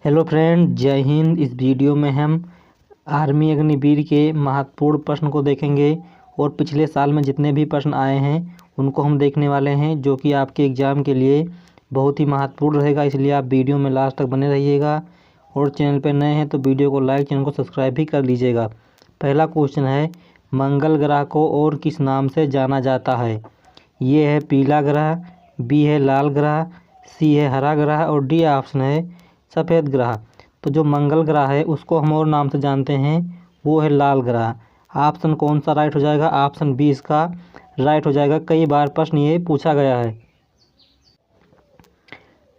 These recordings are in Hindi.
हेलो फ्रेंड, जय हिंद। इस वीडियो में हम आर्मी अग्निवीर के महत्वपूर्ण प्रश्न को देखेंगे और पिछले साल में जितने भी प्रश्न आए हैं उनको हम देखने वाले हैं, जो कि आपके एग्ज़ाम के लिए बहुत ही महत्वपूर्ण रहेगा। इसलिए आप वीडियो में लास्ट तक बने रहिएगा और चैनल पर नए हैं तो वीडियो को लाइक, चैनल को सब्सक्राइब भी कर लीजिएगा। पहला क्वेश्चन है, मंगल ग्रह को और किस नाम से जाना जाता है? ये है पीला ग्रह, बी है लाल ग्रह, सी है हरा ग्रह और डी ऑप्शन है सफ़ेद ग्रह। तो जो मंगल ग्रह है उसको हम और नाम से जानते हैं, वो है लाल ग्रह। ऑप्शन कौन सा राइट हो जाएगा? ऑप्शन बी इसका राइट हो जाएगा। कई बार प्रश्न ये पूछा गया है।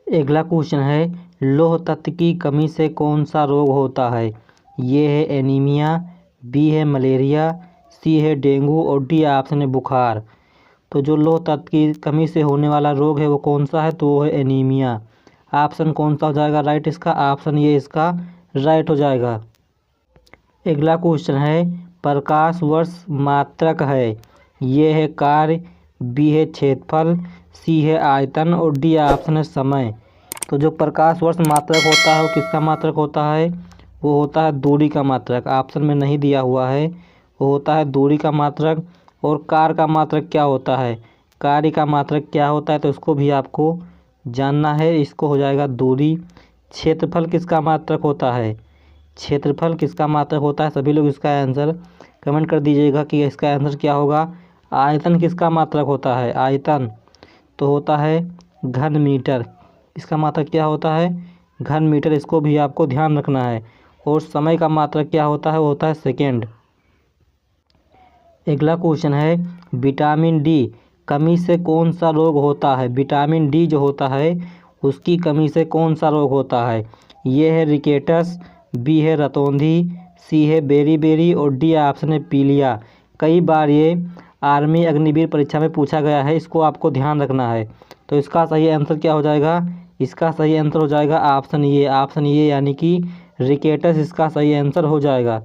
अगला क्वेश्चन है, लौह तत्व की कमी से कौन सा रोग होता है? ये है एनीमिया, बी है मलेरिया, सी है डेंगू और डी ऑप्शन है बुखार। तो जो लौह तत्व की कमी से होने वाला रोग है वो कौन सा है? तो वो है एनीमिया। ऑप्शन कौन सा हो जाएगा राइट इसका? ऑप्शन ये इसका राइट हो जाएगा। अगला क्वेश्चन है, प्रकाश वर्ष मात्रक है? ये है कार्य, बी है क्षेत्रफल, सी है आयतन और डी ऑप्शन है समय। तो जो प्रकाश वर्ष मात्रक होता है वो किसका मात्रक होता है? वो होता है दूरी का मात्रक। ऑप्शन में नहीं दिया हुआ है, वो होता है दूरी का मात्रक। और कार्य का मात्रक क्या होता है? कार्य का मात्रक क्या होता है तो इसको भी आपको जानना है। इसको हो जाएगा दूरी। क्षेत्रफल किसका मात्रक होता है? क्षेत्रफल किसका मात्रक होता है? सभी लोग इसका आंसर कमेंट कर दीजिएगा कि इसका आंसर क्या होगा। आयतन किसका मात्रक होता है? आयतन तो होता है घन मीटर। इसका मात्रक क्या होता है? घन मीटर। इसको भी आपको ध्यान रखना है। और समय का मात्रक क्या होता है? वो होता है सेकेंड। अगला क्वेश्चन है, विटामिन डी कमी से कौन सा रोग होता है? विटामिन डी जो होता है उसकी कमी से कौन सा रोग होता है? ये है रिकेटस, बी है रतौंधी, सी है बेरी और डी ऑप्शन है पीलिया। कई बार ये आर्मी अग्निवीर परीक्षा में पूछा गया है, इसको आपको ध्यान रखना है। तो इसका सही आंसर क्या हो जाएगा? इसका सही आंसर हो जाएगा ऑप्शन ये। ऑप्शन ये यानी कि रिकेटस इसका सही आंसर हो जाएगा।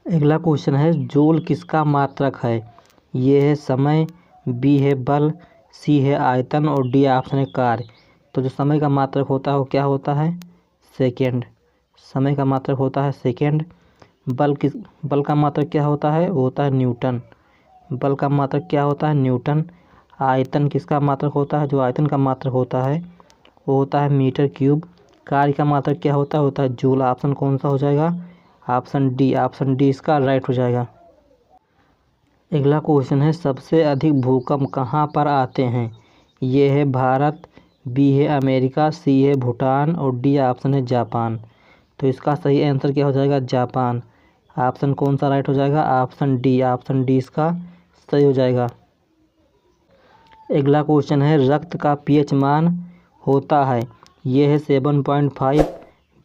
अगला क्वेश्चन है, जूल किसका मात्रक है? ये है समय, बी है बल, सी है आयतन और डी ऑप्शन है कार्य। तो जो समय का मात्रक होता है वो क्या होता है? सेकेंड। समय का मात्रक होता है सेकेंड। बल का मात्रक क्या होता है? वो होता है न्यूटन। बल का मात्रक क्या होता है? न्यूटन। आयतन किसका मात्रक होता है? जो आयतन का मात्रक होता है वो होता है मीटर क्यूब। कार्य का मात्रक क्या होता है? होता है जूल। ऑप्शन कौन सा हो जाएगा? Option D. ऑप्शन डी इसका राइट हो जाएगा। अगला क्वेश्चन है, सबसे अधिक भूकंप कहाँ पर आते हैं? ये है भारत, बी है अमेरिका, सी है भूटान और डी ऑप्शन है जापान। तो इसका सही आंसर क्या हो जाएगा? जापान। ऑप्शन कौन सा राइट हो जाएगा? Option D. ऑप्शन डी इसका सही हो जाएगा। अगला क्वेश्चन है, रक्त का पीएच मान होता है? ये है 7.5,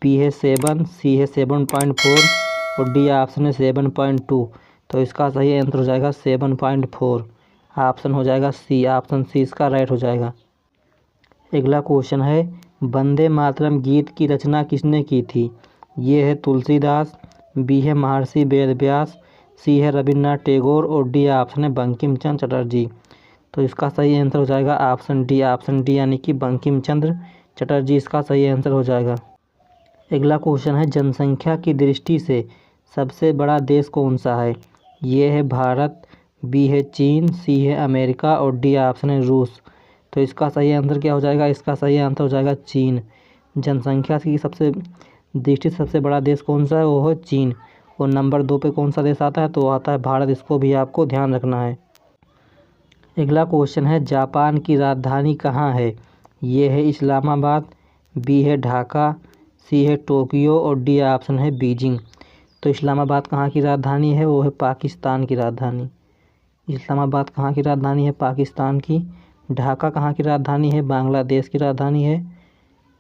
बी है 7, सी है 7.4 और डी ऑप्शन है 7.2। तो इसका सही आंसर हो जाएगा 7.4। ऑप्शन हो जाएगा सी। ऑप्शन सी इसका राइट हो जाएगा। अगला क्वेश्चन है, वंदे मातरम गीत की रचना किसने की थी? ये है तुलसीदास, बी है महर्षि वेदव्यास, सी है रविन्द्रनाथ टैगोर और डी ऑप्शन है बंकिम चंद्र चटर्जी। तो इसका सही आंसर हो जाएगा ऑप्शन डी। ऑप्शन डी यानी कि बंकिम चंद्र चटर्जी इसका सही आंसर हो जाएगा। अगला क्वेश्चन है, जनसंख्या की दृष्टि से सबसे बड़ा देश कौन सा है? ये है भारत, बी है चीन, सी है अमेरिका और डी ऑप्शन है रूस। तो इसका सही आंसर क्या हो जाएगा? इसका सही आंसर हो जाएगा चीन। जनसंख्या की सबसे दृष्टि से सबसे बड़ा देश कौन सा है? वो है चीन। और नंबर 2 पे कौन सा देश आता है? तो वो आता है भारत। इसको भी आपको ध्यान रखना है। अगला क्वेश्चन है, जापान की राजधानी कहाँ है? ये है इस्लामाबाद, बी है ढाका, सी है टोक्यो और डी ऑप्शन है बीजिंग। तो इस्लामाबाद कहाँ की राजधानी है? वो है पाकिस्तान की राजधानी। इस्लामाबाद कहाँ की राजधानी है? पाकिस्तान की। ढाका कहाँ की राजधानी है? बांग्लादेश की राजधानी है।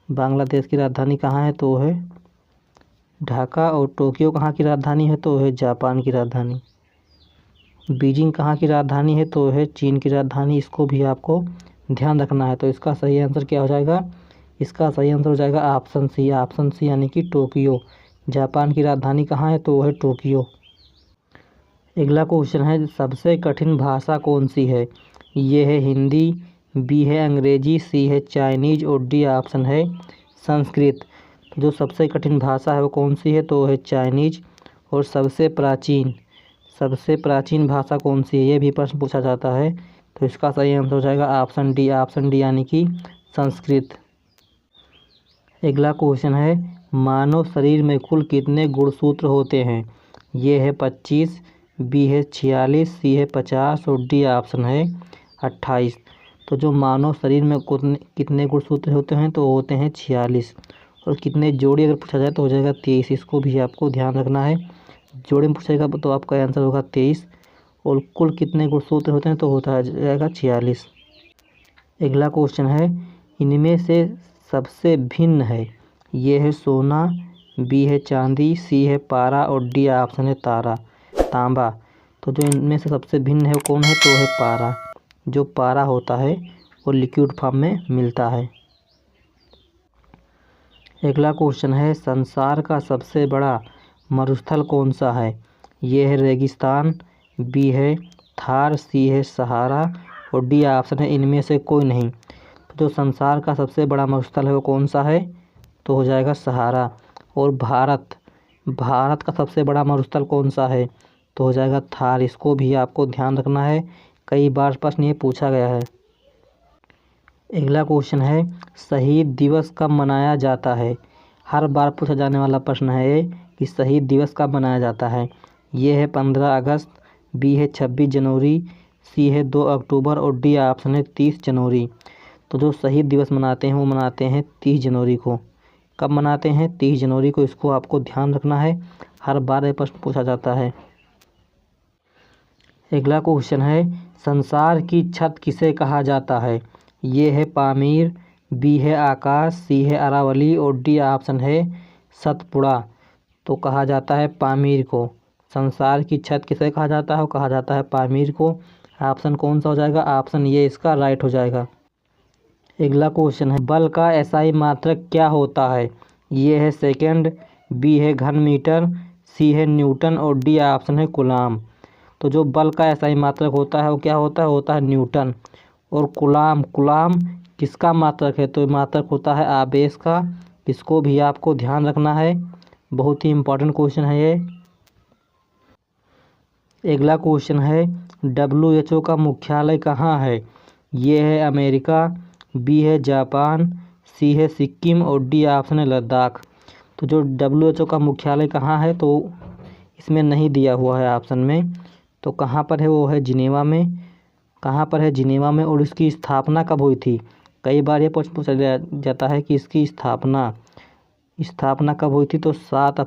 बांग्लादेश की राजधानी कहाँ है? तो वो है ढाका। और टोक्यो कहाँ की राजधानी है? तो वो है जापान की राजधानी। बीजिंग कहाँ की राजधानी है? तो है चीन की राजधानी। इसको भी आपको ध्यान रखना है। तो इसका सही आंसर क्या हो जाएगा? इसका सही आंसर हो जाएगा ऑप्शन सी। ऑप्शन सी यानी कि टोक्यो। जापान की राजधानी कहाँ है? तो वो है टोक्यो। अगला क्वेश्चन है, सबसे कठिन भाषा कौन सी है? ये है हिंदी, बी है अंग्रेजी, सी है चाइनीज और डी ऑप्शन है संस्कृत। तो जो सबसे कठिन भाषा है वो कौन सी है, तो वो है चाइनीज। और सबसे प्राचीन भाषा कौन सी है, ये भी प्रश्न पूछा जाता है। तो इसका सही आंसर हो जाएगा ऑप्शन डी यानी कि संस्कृत। अगला क्वेश्चन है, मानव शरीर में कुल कितने गुणसूत्र होते हैं। ये है 25, बी है 46, सी है 50 और डी ऑप्शन है 28। तो जो मानव शरीर में कितने गुणसूत्र होते हैं, तो होते हैं 46। और कितने जोड़ी अगर पूछा जाए तो हो जाएगा 23। इसको भी आपको ध्यान रखना है, जोड़ी में पूछेगा तो आपका आंसर होगा 23। और कुल कितने गुणसूत्र होते हैं, तो होता जाएगा 46। अगला क्वेश्चन है, इनमें से सबसे भिन्न है। ये है सोना, बी है चांदी, सी है पारा और डी ऑप्शन है तांबा। तो जो इनमें से सबसे भिन्न है वो कौन है, तो है पारा। जो पारा होता है वो लिक्विड फॉर्म में मिलता है। अगला क्वेश्चन है, संसार का सबसे बड़ा मरुस्थल कौन सा है। ये है रेगिस्तान, बी है थार, सी है सहारा और डी ऑप्शन है इनमें से कोई नहीं। तो जो संसार का सबसे बड़ा मरुस्थल है वो कौन सा है, तो हो जाएगा सहारा। और भारत का सबसे बड़ा मरुस्थल कौन सा है, तो हो जाएगा थार। इसको भी आपको ध्यान रखना है, कई बार प्रश्न ये पूछा गया है। अगला क्वेश्चन है, शहीद दिवस कब मनाया जाता है। हर बार पूछा जाने वाला प्रश्न है ये कि शहीद दिवस कब मनाया जाता है। ये है 15 अगस्त, बी है 26 जनवरी, सी है 2 अक्टूबर और डी ऑप्शन है 30 जनवरी। तो जो शहीद दिवस मनाते हैं वो मनाते हैं 30 जनवरी को। कब मनाते हैं, 30 जनवरी को। इसको आपको ध्यान रखना है, हर बार ये प्रश्न पूछा जाता है। अगला क्वेश्चन है, संसार की छत किसे कहा जाता है। ये है पामीर, बी है आकाश, सी है अरावली और डी ऑप्शन है सतपुड़ा। तो कहा जाता है पामीर को। संसार की छत किसे कहा जाता है, वो कहा जाता है पामीर को। ऑप्शन कौन सा हो जाएगा, ऑप्शन ये इसका राइट हो जाएगा। अगला क्वेश्चन है, बल का एसआई मात्रक क्या होता है। ये है सेकंड, बी है घन मीटर, सी है न्यूटन और डी ऑप्शन है कूलाम। तो जो बल का एसआई मात्रक होता है वो क्या होता है न्यूटन। और कूलाम किसका मात्रक है, तो मात्रक होता है आवेश का। इसको भी आपको ध्यान रखना है, बहुत ही इम्पोर्टेंट क्वेश्चन है ये। अगला क्वेश्चन है, WHO का मुख्यालय कहाँ है। ये है अमेरिका, बी है जापान, सी है सिक्किम और डी ऑप्शन है लद्दाख। तो जो WHO का मुख्यालय कहाँ है, तो इसमें नहीं दिया हुआ है ऑप्शन में। तो कहाँ पर है, वो है जिनेवा में। कहाँ पर है, जिनेवा में। और इसकी स्थापना कब हुई थी, कई बार ये प्रश्न पूछा जाता है कि इसकी स्थापना कब हुई थी, तो 7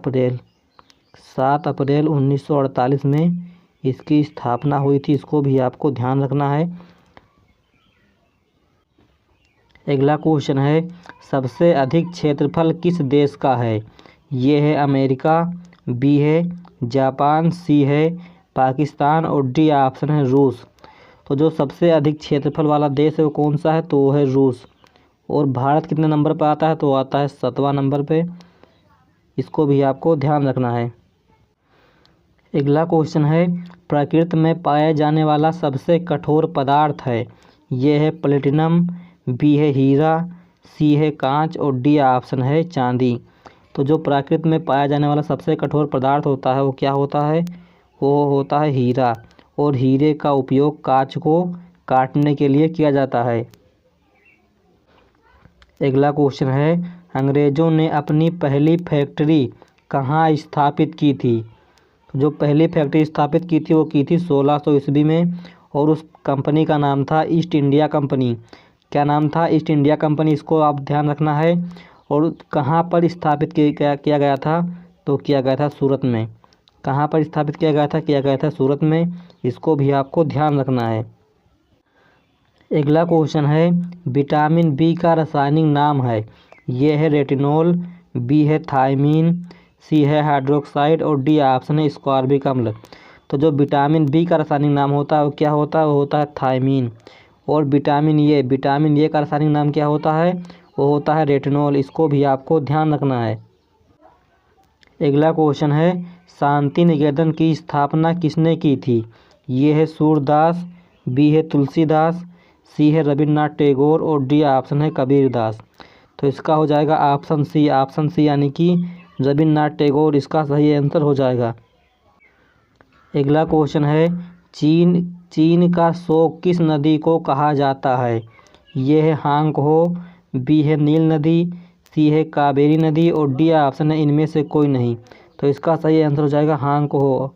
अप्रैल 1948 में इसकी स्थापना हुई थी। इसको भी आपको ध्यान रखना है। अगला क्वेश्चन है, सबसे अधिक क्षेत्रफल किस देश का है। ये है अमेरिका, बी है जापान, सी है पाकिस्तान और डी ऑप्शन है रूस। तो जो सबसे अधिक क्षेत्रफल वाला देश है वो कौन सा है, तो वो है रूस। और भारत कितने नंबर पर आता है, तो आता है 7वां नंबर पे। इसको भी आपको ध्यान रखना है। अगला क्वेश्चन है, प्रकृति में पाया जाने वाला सबसे कठोर पदार्थ है। ये है प्लेटिनम, बी है हीरा, सी है कांच और डी ऑप्शन है चांदी। तो जो प्रकृति में पाया जाने वाला सबसे कठोर पदार्थ होता है वो क्या होता है, वो होता है हीरा। और हीरे का उपयोग कांच को काटने के लिए किया जाता है। अगला क्वेश्चन है, अंग्रेज़ों ने अपनी पहली फैक्ट्री कहाँ स्थापित की थी। जो पहली फैक्ट्री स्थापित की थी वो की थी 1600 ईस्वी में। और उस कंपनी का नाम था ईस्ट इंडिया कंपनी। क्या नाम था, ईस्ट इंडिया कंपनी। इसको आप ध्यान रखना है। और कहाँ पर स्थापित किया गया था, तो किया गया था सूरत में। कहाँ पर स्थापित किया गया था सूरत में। इसको भी आपको ध्यान रखना है। अगला क्वेश्चन है, विटामिन बी का रासायनिक नाम है। ये है रेटिनॉल, बी है थायमीन, सी है हाइड्रोक्साइड और डी ऑप्शन है स्कॉर्बिक अम्ल। तो जो विटामिन बी का रासायनिक नाम होता है वो क्या होता है, वो होता है थायमीन। और विटामिन ए का रासायनिक नाम क्या होता है, वो होता है रेटिनॉल। इसको भी आपको ध्यान रखना है। अगला क्वेश्चन है, शांति निकेतन की स्थापना किसने की थी। ये है सूरदास, बी है तुलसीदास, सी है रविन्द्रनाथ टैगोर और डी ऑप्शन है कबीरदास। तो इसका हो जाएगा ऑप्शन सी यानी कि रविन्द्रनाथ टैगोर इसका सही आंसर हो जाएगा। अगला क्वेश्चन है, चीन का शोक किस नदी को कहा जाता है? ये है हांगहो, बी है नील नदी, सी है कावेरी नदी और डी ऑप्शन है इनमें से कोई नहीं। तो इसका सही आंसर हो जाएगा हांगहो।